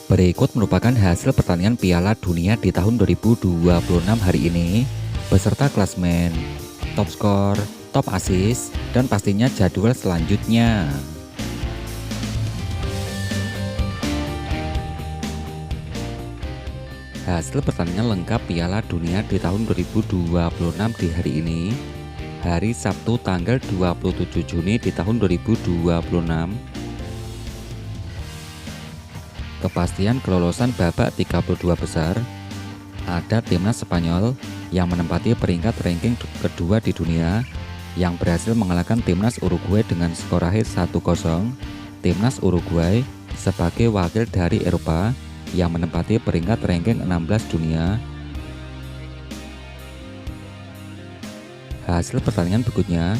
Berikut merupakan hasil pertandingan Piala Dunia di tahun 2026 hari ini, beserta klasmen, top skor, top assist, dan pastinya jadwal selanjutnya. Hasil pertandingan lengkap Piala Dunia di tahun 2026 di hari ini, hari Sabtu tanggal 27 Juni di tahun 2026. Kepastian kelolosan babak 32 besar, ada timnas Spanyol yang menempati peringkat ranking kedua di dunia yang berhasil mengalahkan timnas Uruguay dengan skor akhir 1-0. Timnas Uruguay sebagai wakil dari Eropa yang menempati peringkat ranking 16 dunia. Hasil pertandingan berikutnya,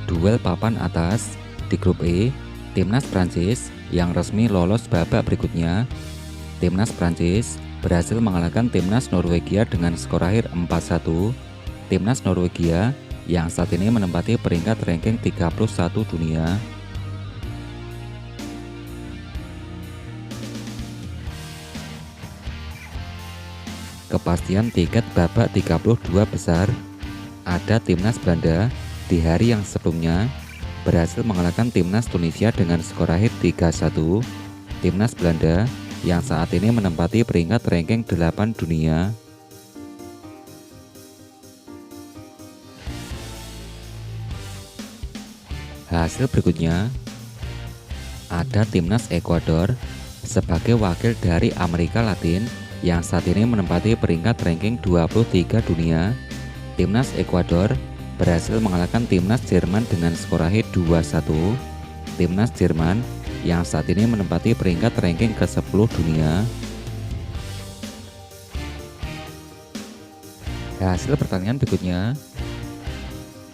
duel papan atas di grup E, timnas Prancis yang resmi lolos babak berikutnya. Timnas Prancis berhasil mengalahkan timnas Norwegia dengan skor akhir 4-1. Timnas Norwegia yang saat ini menempati peringkat ranking 31 dunia. Kepastian tiket babak 32 besar, ada timnas Belanda di hari yang sebelumnya berhasil mengalahkan timnas Tunisia dengan skor akhir 3-1. Timnas Belanda yang saat ini menempati peringkat ranking 8 dunia. Hasil berikutnya, ada timnas Ekuador sebagai wakil dari Amerika Latin yang saat ini menempati peringkat ranking 23 dunia. Timnas Ekuador berhasil mengalahkan timnas Jerman dengan skor akhir 2-1. Timnas Jerman yang saat ini menempati peringkat ranking ke-10 dunia. Hasil pertandingan berikutnya,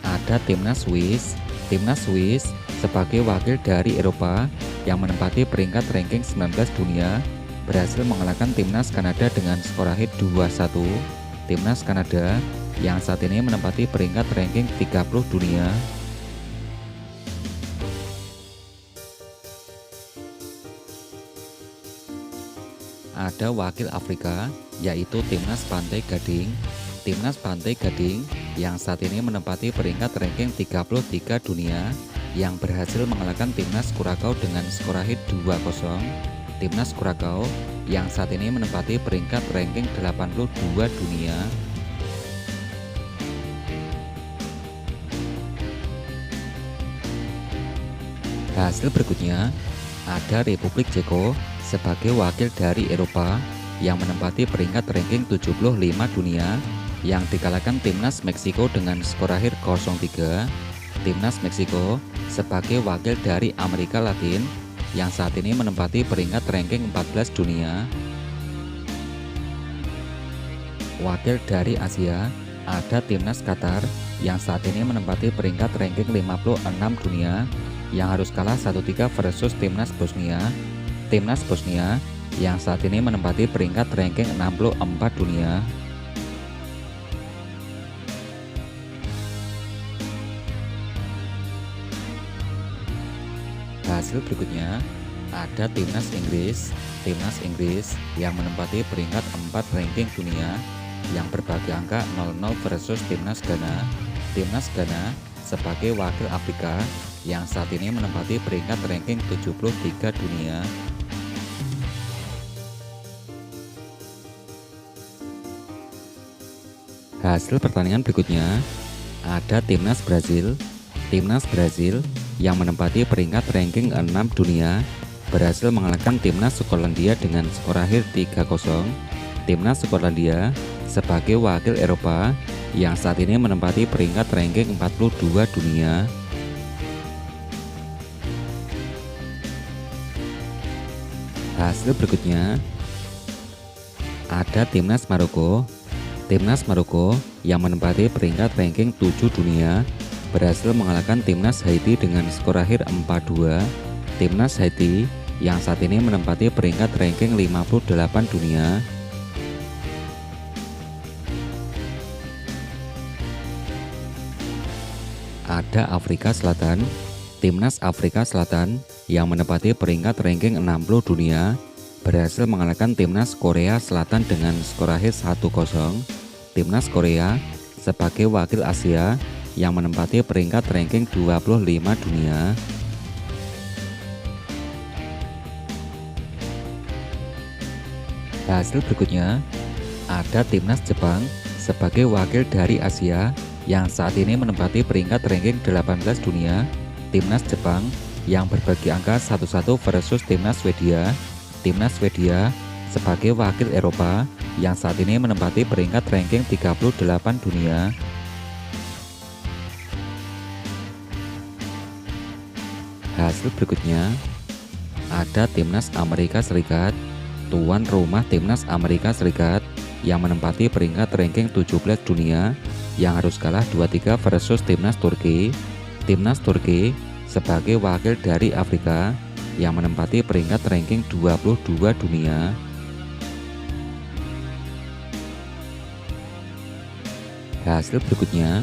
ada timnas Swiss. Timnas Swiss sebagai wakil dari Eropa yang menempati peringkat ranking 19 dunia berhasil mengalahkan timnas Kanada dengan skor akhir 2-1. Timnas Kanada yang saat ini menempati peringkat ranking 30 dunia. Ada wakil Afrika, yaitu timnas Pantai Gading. Timnas Pantai Gading yang saat ini menempati peringkat ranking 33 dunia yang berhasil mengalahkan timnas Kurakau dengan skor akhir 2-0. Timnas Kurakau yang saat ini menempati peringkat ranking 82 dunia. Hasil berikutnya, ada Republik Ceko sebagai wakil dari Eropa yang menempati peringkat ranking 75 dunia yang dikalahkan timnas Meksiko dengan skor akhir 0-3. Timnas Meksiko sebagai wakil dari Amerika Latin yang saat ini menempati peringkat ranking 14 dunia. Wakil dari Asia, ada timnas Qatar yang saat ini menempati peringkat ranking 56 dunia yang harus kalah 1-3 versus timnas Bosnia. Timnas Bosnia yang saat ini menempati peringkat ranking 64 dunia. Hasil berikutnya, ada timnas Inggris. Timnas Inggris yang menempati peringkat 4 ranking dunia yang berbagi angka 0-0 versus timnas Ghana. Timnas Ghana sebagai wakil Afrika yang saat ini menempati peringkat ranking 73 dunia. Hasil pertandingan berikutnya, ada timnas Brazil. Timnas Brazil yang menempati peringkat ranking 6 dunia berhasil mengalahkan timnas Skotlandia dengan skor akhir 3-0. Timnas Skotlandia sebagai wakil Eropa yang saat ini menempati peringkat ranking 42 dunia. Hasil berikutnya, ada timnas Maroko. Timnas Maroko yang menempati peringkat ranking 7 dunia berhasil mengalahkan timnas Haiti dengan skor akhir 4-2. Timnas Haiti yang saat ini menempati peringkat ranking 58 dunia. Ada Afrika Selatan. Timnas Afrika Selatan yang menempati peringkat ranking 60 dunia berhasil mengalahkan timnas Korea Selatan dengan skor akhir 1-0. Timnas Korea sebagai wakil Asia yang menempati peringkat ranking 25 dunia. Hasil berikutnya, ada timnas Jepang sebagai wakil dari Asia yang saat ini menempati peringkat ranking 18 dunia. Timnas Jepang yang berbagi angka 1-1 versus timnas Swedia. Timnas Swedia sebagai wakil Eropa yang saat ini menempati peringkat ranking 38 dunia. Hasil berikutnya, ada timnas Amerika Serikat, tuan rumah timnas Amerika Serikat yang menempati peringkat ranking 17 dunia yang harus kalah 2-3 versus timnas Turki. Timnas Turki sebagai wakil dari Afrika yang menempati peringkat ranking 22 dunia. Hasil berikutnya,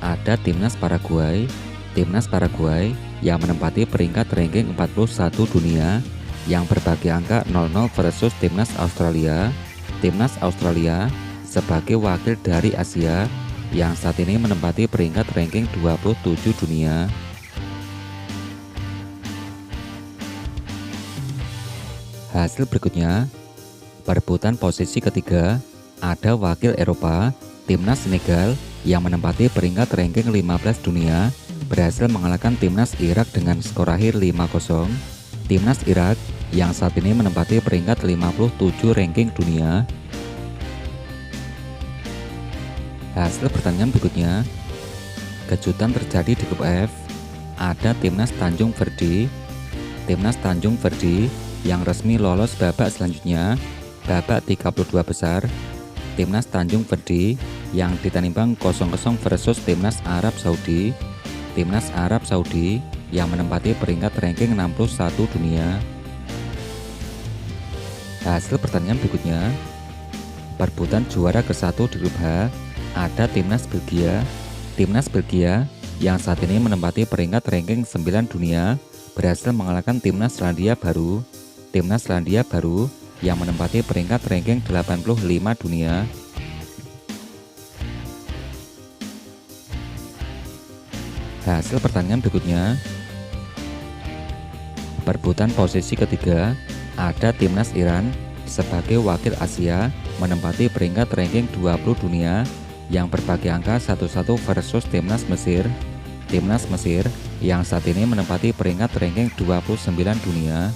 ada timnas Paraguay. Timnas Paraguay yang menempati peringkat ranking 41 dunia yang berbagi angka 0-0 versus timnas Australia. Timnas Australia sebagai wakil dari Asia yang saat ini menempati peringkat ranking 27 dunia. Hasil berikutnya, perebutan posisi ketiga ada wakil Eropa, timnas Senegal yang menempati peringkat ranking 15 dunia berhasil mengalahkan timnas Irak dengan skor akhir 5-0. Timnas Irak yang saat ini menempati peringkat 57 ranking dunia. Hasil pertandingan berikutnya, kejutan terjadi di grup F. Ada timnas Tanjung Verdi. Timnas Tanjung Verdi yang resmi lolos babak selanjutnya, babak 32 besar. Timnas Tanjung Verdi yang ditanimbang 0-0 versus timnas Arab Saudi. Timnas Arab Saudi yang menempati peringkat ranking 61 dunia. Hasil pertandingan berikutnya, perebutan juara ke-1 di grup H ada timnas Belgia. Timnas Belgia yang saat ini menempati peringkat ranking 9 dunia berhasil mengalahkan timnas Selandia Baru. Timnas Selandia Baru yang menempati peringkat ranking 85 dunia. Hasil pertandingan berikutnya, perebutan posisi ketiga ada timnas Iran sebagai wakil Asia menempati peringkat ranking 20 dunia yang berbagi angka 1-1 versus timnas Mesir. Timnas Mesir yang saat ini menempati peringkat ranking 29 dunia.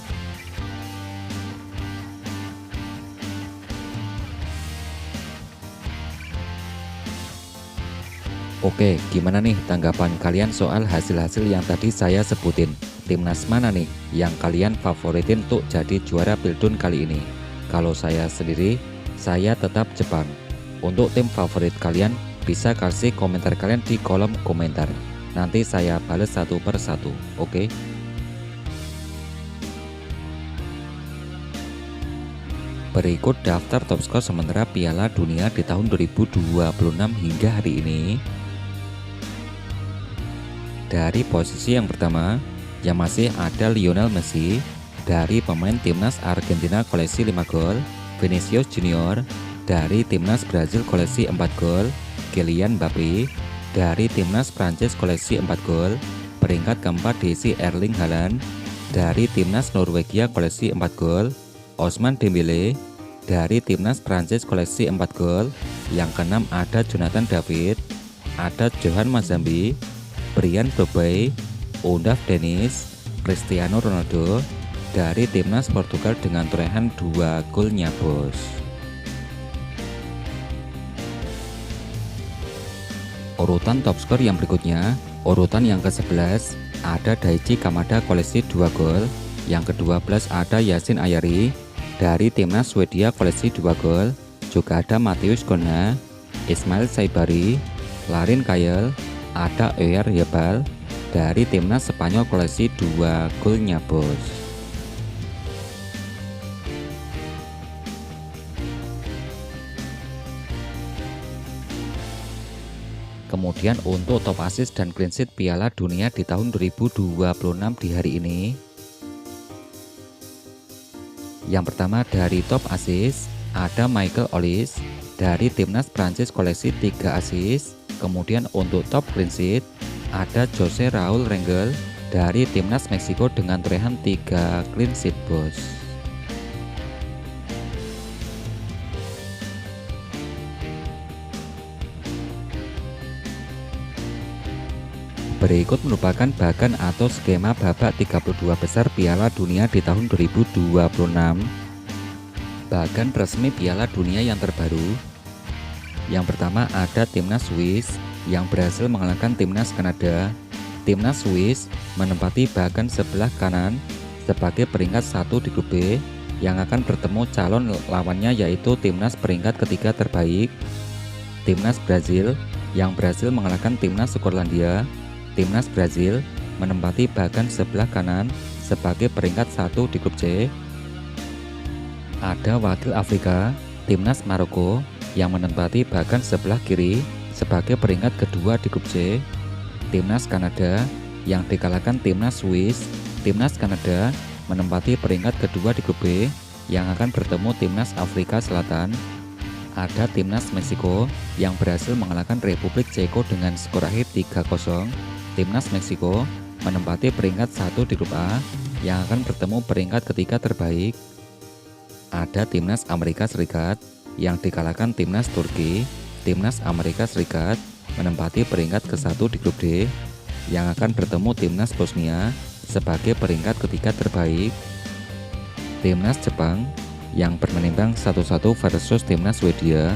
Oke, gimana nih tanggapan kalian soal hasil-hasil yang tadi saya sebutin? Timnas mana nih yang kalian favoritin untuk jadi juara Pildun kali ini? Kalau saya sendiri, saya tetap Jepang. Untuk tim favorit kalian, bisa kasih komentar kalian di kolom komentar. Nanti saya balas satu per satu, oke? Berikut daftar top skor sementara Piala Dunia di tahun 2026 hingga hari ini. Dari posisi yang pertama, yang masih ada Lionel Messi. Dari pemain timnas Argentina koleksi 5 gol, Vinicius Junior. Dari timnas Brazil koleksi 4 gol, Kylian Mbappe. Dari timnas Prancis koleksi 4 gol, peringkat keempat diisi Erling Haaland. Dari timnas Norwegia koleksi 4 gol, Ousmane Dembélé. Dari timnas Prancis koleksi 4 gol, yang keenam ada Jonathan David, ada Johan Mazambi, Brian Brobby, Undaf Dennis, Cristiano Ronaldo. Dari timnas Portugal dengan torehan 2 golnya bos. Urutan top skor yang berikutnya, urutan yang ke-11 ada Daichi Kamada koleksi 2 gol, yang ke-12 ada Yasin Ayari. Dari timnas Swedia koleksi 2 gol, juga ada Mateusz Gunha, Ismail Saibari, Larin Kayel, ada Oyer Yebal. Dari timnas Spanyol koleksi 2 golnya bos. Kemudian untuk top assist dan clean sheet Piala Dunia di tahun 2026 di hari ini, Yang pertama dari top assist ada Michael Olise dari timnas Prancis koleksi 3 assist. Kemudian untuk top clean sheet ada Jose Raul Rengel dari timnas Meksiko dengan torehan 3 clean sheet bos. Berikut merupakan bagan atau skema babak 32 besar Piala Dunia di tahun 2026. Bagan resmi Piala Dunia yang terbaru. Yang pertama ada timnas Swiss yang berhasil mengalahkan timnas Kanada. Timnas Swiss menempati bagan sebelah kanan sebagai peringkat 1 di grup B yang akan bertemu calon lawannya yaitu timnas peringkat ketiga terbaik, timnas Brazil yang berhasil mengalahkan timnas Skotlandia. Timnas Brazil menempati bagan sebelah kanan sebagai peringkat 1 di grup C. Ada wakil Afrika, timnas Maroko yang menempati bagan sebelah kiri sebagai peringkat kedua di grup C. Timnas Kanada yang dikalahkan timnas Swiss. Timnas Kanada menempati peringkat kedua di grup B yang akan bertemu timnas Afrika Selatan. Ada timnas Meksiko yang berhasil mengalahkan Republik Ceko dengan skor akhir 3-0. Timnas Meksiko menempati peringkat 1 di grup A yang akan bertemu peringkat ketiga terbaik. Ada timnas Amerika Serikat yang dikalahkan timnas Turki. Timnas Amerika Serikat menempati peringkat ke-1 di grup D yang akan bertemu timnas Bosnia sebagai peringkat ketiga terbaik. Timnas Jepang yang bermenimbang 1-1 versus timnas Swedia.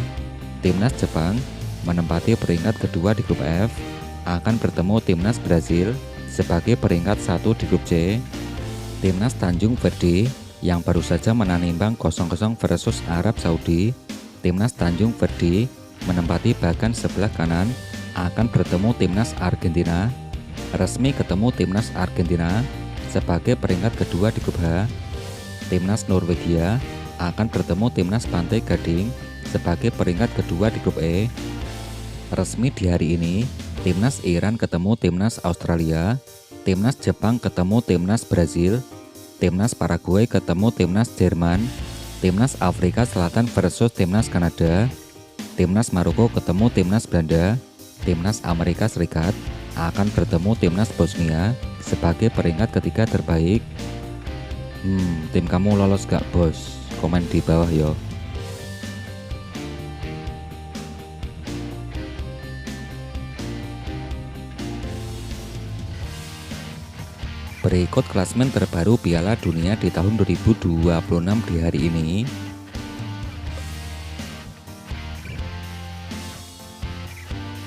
Timnas Jepang menempati peringkat kedua di grup F akan bertemu timnas Brazil sebagai peringkat 1 di grup C. Timnas Tanjung Verde yang baru saja menahan imbang 0-0 versus Arab Saudi. Timnas Tanjung Verde menempati bagan sebelah kanan akan bertemu timnas Argentina. Resmi ketemu timnas Argentina sebagai peringkat kedua di grup H. Timnas Norwegia akan bertemu timnas Pantai Gading sebagai peringkat kedua di grup E. Resmi di hari ini, timnas Iran ketemu timnas Australia, timnas Jepang ketemu timnas Brazil, timnas Paraguay ketemu timnas Jerman, timnas Afrika Selatan versus timnas Kanada, timnas Maroko ketemu timnas Belanda, timnas Amerika Serikat akan bertemu timnas Bosnia sebagai peringkat ketiga terbaik. Tim kamu lolos gak bos? Komen di bawah yo. Berikut klasemen terbaru Piala Dunia di tahun 2026 di hari ini.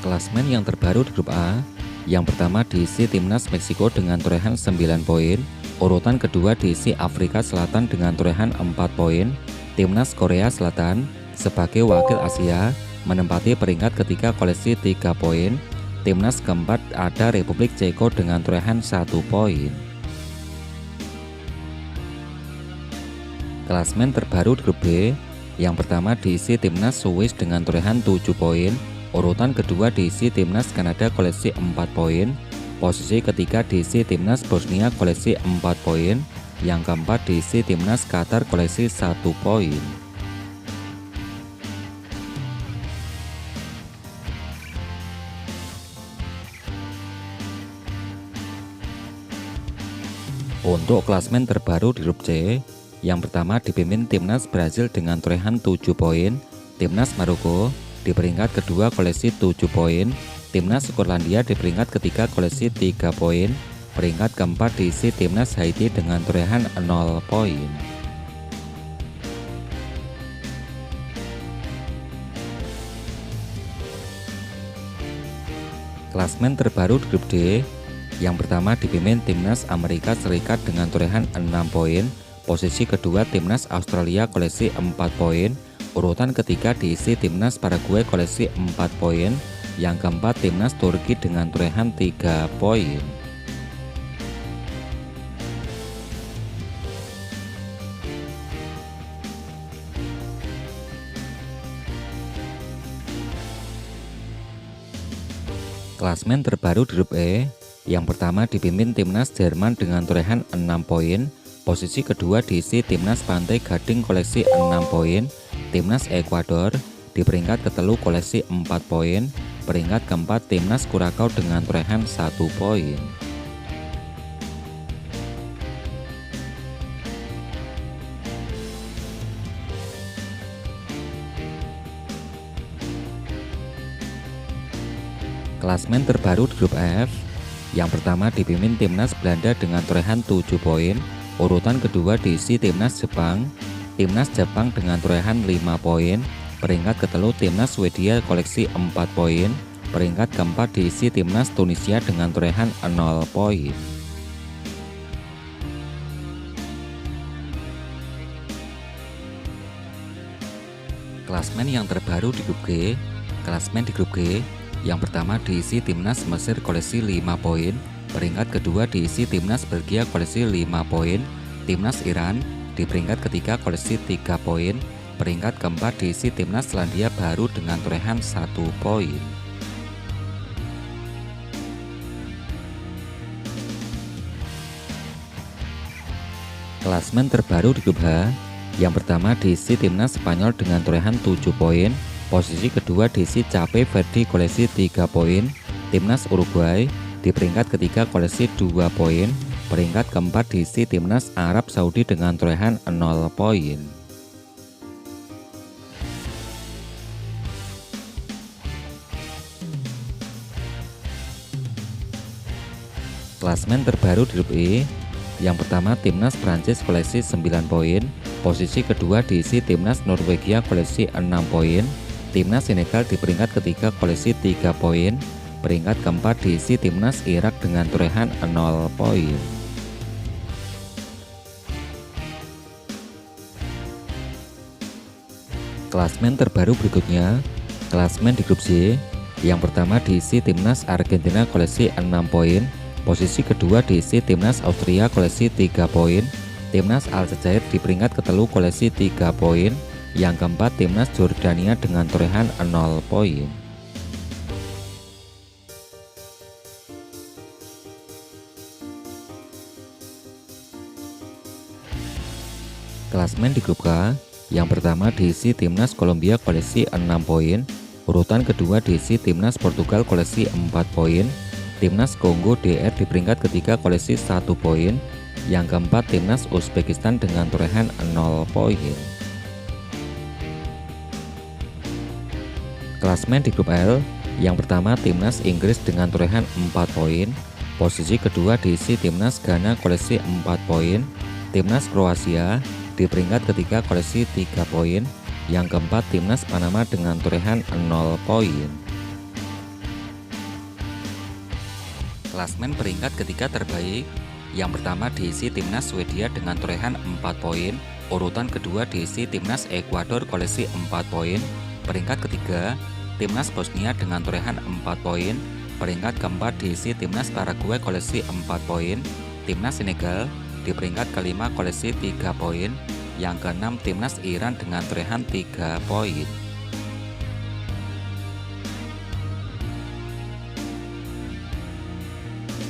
Klasemen yang terbaru di grup A. Yang pertama diisi timnas Meksiko dengan torehan 9 poin. Urutan kedua diisi Afrika Selatan dengan torehan 4 poin. Timnas Korea Selatan sebagai wakil Asia menempati peringkat ketiga koleksi 3 poin. Timnas keempat ada Republik Ceko dengan torehan 1 poin. Klasemen terbaru di grup B. Yang pertama diisi timnas Swiss dengan torehan 7 poin. Urutan kedua diisi timnas Kanada koleksi 4 poin. Posisi ketiga diisi timnas Bosnia koleksi 4 poin. Yang keempat diisi timnas Qatar koleksi 1 poin. Untuk klasemen terbaru di grup C, yang pertama dipimpin timnas Brazil dengan torehan 7 poin, timnas Maroko di peringkat kedua koleksi 7 poin, timnas Skotlandia di peringkat ketiga koleksi 3 poin, peringkat keempat diisi timnas Haiti dengan torehan 0 poin. Klasemen terbaru di grup D, yang pertama dipimpin timnas Amerika Serikat dengan torehan 6 poin, posisi kedua timnas Australia koleksi 4 poin, urutan ketiga diisi timnas Paraguay koleksi 4 poin, yang keempat timnas Turki dengan torehan 3 poin. Klasemen terbaru di grup E, yang pertama dipimpin timnas Jerman dengan torehan 6 poin, Posisi kedua diisi timnas Pantai Gading koleksi 6 poin. Timnas Ekuador di peringkat ketelu koleksi 4 poin. Peringkat keempat timnas Kurakau dengan torehan 1 poin. Klasmen terbaru di grup F. Yang pertama dipimpin timnas Belanda dengan torehan 7 poin. Urutan kedua diisi timnas Jepang. Timnas Jepang dengan torehan 5 poin. Peringkat ketelu timnas Swedia koleksi 4 poin. Peringkat keempat diisi timnas Tunisia dengan torehan 0 poin. Klasmen yang terbaru di grup G. Klasmen di grup G yang pertama diisi timnas Mesir koleksi 5 poin. Peringkat kedua diisi timnas Belgia koleksi 5 poin. Timnas Iran di peringkat ketiga koleksi 3 poin. Peringkat keempat diisi timnas Selandia Baru dengan torehan 1 poin. Klasmen terbaru di grup H. Yang pertama diisi timnas Spanyol dengan torehan 7 poin. Posisi kedua diisi Cape Verde koleksi 3 poin. Timnas Uruguay di peringkat ketiga koleksi 2 poin. Peringkat keempat diisi timnas Arab Saudi dengan torehan 0 poin. Klasmen terbaru di grup E. Yang pertama timnas Prancis koleksi 9 poin. Posisi kedua diisi timnas Norwegia koleksi 6 poin. Timnas Senegal di peringkat ketiga koleksi 3 poin. Peringkat keempat diisi timnas Irak dengan torehan 0 poin. Klasmen terbaru berikutnya. Klasmen di grup C. Yang pertama diisi timnas Argentina koleksi 6 poin. Posisi kedua diisi timnas Austria koleksi 3 poin. Timnas Aljazair di peringkat ketelu koleksi 3 poin. Yang keempat timnas Jordania dengan torehan 0 poin. Klasmen di grup K. Yang pertama diisi timnas Kolombia koleksi 6 poin. Urutan kedua diisi timnas Portugal koleksi 4 poin. Timnas Kongo DR di peringkat ketiga koleksi 1 poin. Yang keempat timnas Uzbekistan dengan torehan 0 poin. Klasmen di grup L. Yang pertama timnas Inggris dengan torehan 4 poin. Posisi kedua diisi timnas Ghana koleksi 4 poin. Timnas Kroasia di peringkat ketiga koleksi 3 poin. Yang keempat timnas Panama dengan torehan 0 poin. Klasmen peringkat ketiga terbaik. Yang pertama diisi timnas Swedia dengan torehan 4 poin. Urutan kedua diisi timnas Ekuador koleksi 4 poin. Peringkat ketiga timnas Bosnia dengan torehan 4 poin. Peringkat keempat diisi timnas Paraguay koleksi 4 poin. Timnas Senegal di peringkat kelima koleksi 3 poin. Yang keenam timnas Iran dengan torehan 3 poin.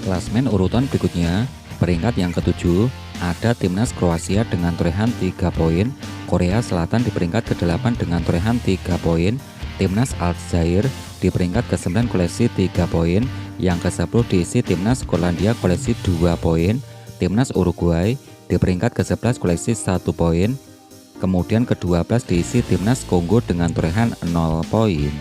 Klasmen urutan berikutnya. Peringkat yang ketujuh ada timnas Kroasia dengan torehan 3 poin. Korea Selatan di peringkat ke-8 dengan torehan 3 poin. Timnas Aljazair di peringkat ke-9 koleksi 3 poin. Yang ke-10 diisi timnas Skotlandia koleksi 2 poin. Timnas Uruguay di peringkat ke-11 koleksi 1 poin. Kemudian ke-12 diisi timnas Kongo dengan torehan 0 poin.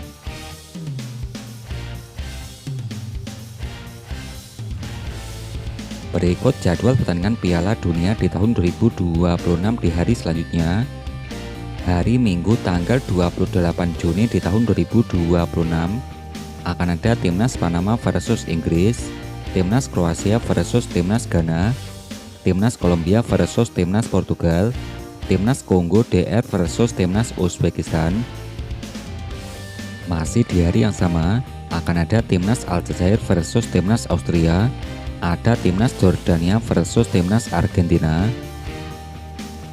Berikut jadwal pertandingan Piala Dunia di tahun 2026 di hari selanjutnya. Hari Minggu tanggal 28 Juni di tahun 2026 akan ada timnas Panama versus Inggris, timnas Kroasia versus timnas Ghana, timnas Kolombia versus timnas Portugal, timnas Kongo DR versus timnas Uzbekistan. Masih di hari yang sama akan ada timnas Aljazair versus timnas Austria, ada timnas Jordania versus timnas Argentina,